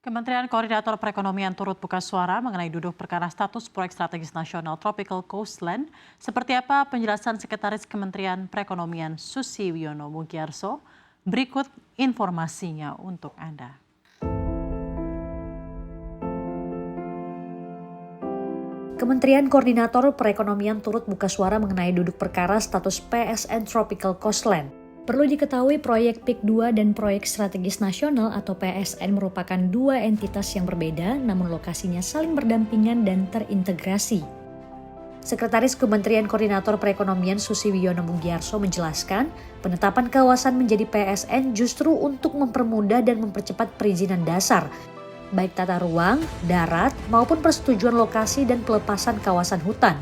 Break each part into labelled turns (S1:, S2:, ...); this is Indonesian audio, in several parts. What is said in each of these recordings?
S1: Kementerian Koordinator Perekonomian turut buka suara mengenai duduk perkara status proyek strategis nasional Tropical Coastline. Seperti apa penjelasan Sekretaris Kementerian Perekonomian Susi Wiono Mugiarso? Berikut informasinya untuk Anda.
S2: Kementerian Koordinator Perekonomian turut buka suara mengenai duduk perkara status PSN Tropical Coastline. Perlu diketahui proyek PIK 2 dan proyek strategis nasional atau PSN merupakan dua entitas yang berbeda namun lokasinya saling berdampingan dan terintegrasi. Sekretaris Kementerian Koordinator Perekonomian Susi Wiono Mugiarso menjelaskan, penetapan kawasan menjadi PSN justru untuk mempermudah dan mempercepat perizinan dasar, baik tata ruang, darat, maupun persetujuan lokasi dan pelepasan kawasan hutan.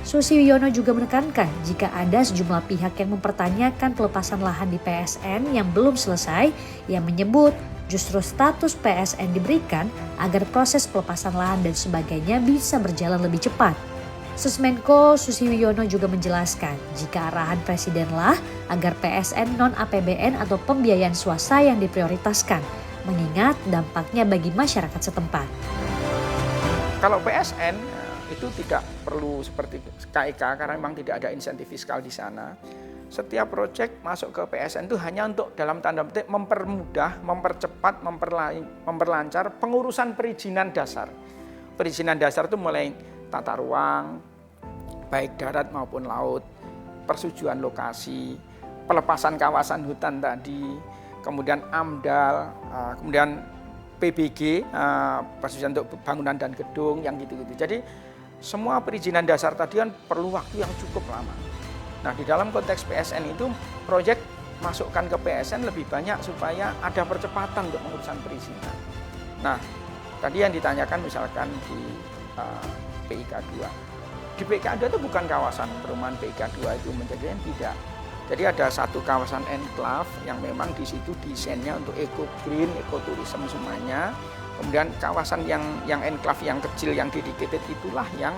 S2: Susi Wiono juga menekankan jika ada sejumlah pihak yang mempertanyakan pelepasan lahan di PSN yang belum selesai, ia menyebut justru status PSN diberikan agar proses pelepasan lahan dan sebagainya bisa berjalan lebih cepat. Susmenko Susi Wiono juga menjelaskan jika arahan Presidenlah agar PSN non-APBN atau pembiayaan swasta yang diprioritaskan, mengingat dampaknya bagi masyarakat setempat.
S3: Kalau PSN itu tidak perlu seperti KIK karena memang tidak ada insentif fiskal di sana. Setiap proyek masuk ke PSN itu hanya untuk dalam tanda petik mempermudah, mempercepat, memperlancar pengurusan perizinan dasar. Perizinan dasar itu mulai tata ruang, baik darat maupun laut, persetujuan lokasi, pelepasan kawasan hutan tadi, kemudian AMDAL, kemudian PBG, persetujuan untuk bangunan dan gedung, yang gitu-gitu. Jadi semua perizinan dasar tadi kan perlu waktu yang cukup lama. Nah, di dalam konteks PSN itu, proyek masukkan ke PSN lebih banyak supaya ada percepatan untuk pengurusan perizinan. Nah, tadi yang ditanyakan misalkan di PIK 2. Di PIK 2 itu bukan kawasan perumahan PIK 2 itu menjadi tidak. Jadi ada satu kawasan enclave yang memang di situ desainnya untuk eco green, ekoturisme semuanya. Kemudian kawasan yang enclave yang kecil, yang dedicated itulah yang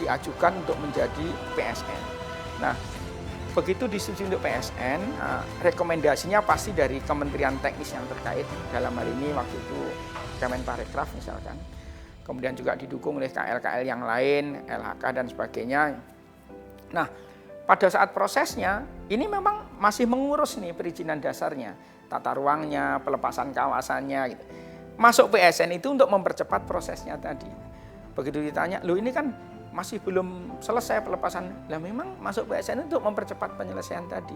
S3: diajukan untuk menjadi PSN. Nah, begitu disetujui untuk PSN, rekomendasinya pasti dari kementerian teknis yang terkait, dalam hal ini waktu itu Kemenparekraf misalkan. Kemudian juga didukung oleh KL-KL yang lain, LHK dan sebagainya. Nah, pada saat prosesnya, ini memang masih mengurus nih perizinan dasarnya, tata ruangnya, pelepasan kawasannya gitu. Masuk PSN itu untuk mempercepat prosesnya tadi. Begitu ditanya, loh ini kan masih belum selesai pelepasan. Lah memang masuk PSN untuk mempercepat penyelesaian tadi.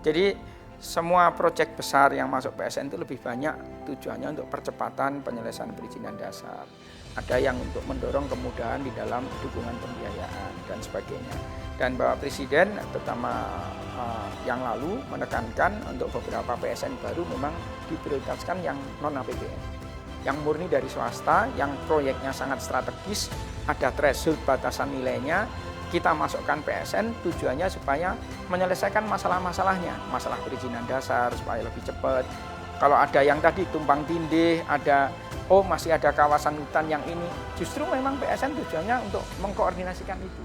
S3: Jadi semua proyek besar yang masuk PSN itu lebih banyak tujuannya untuk percepatan penyelesaian perizinan dasar. Ada yang untuk mendorong kemudahan di dalam dukungan pembiayaan dan sebagainya. Dan Bapak Presiden terutama yang lalu menekankan untuk beberapa PSN baru memang diprioritaskan yang non-APBN. Yang murni dari swasta, yang proyeknya sangat strategis, ada threshold batasan nilainya, kita masukkan PSN tujuannya supaya menyelesaikan masalah-masalahnya. Masalah perizinan dasar supaya lebih cepat. Kalau ada yang tadi tumpang tindih, masih ada kawasan hutan yang ini, justru memang PSN tujuannya untuk mengkoordinasikan itu.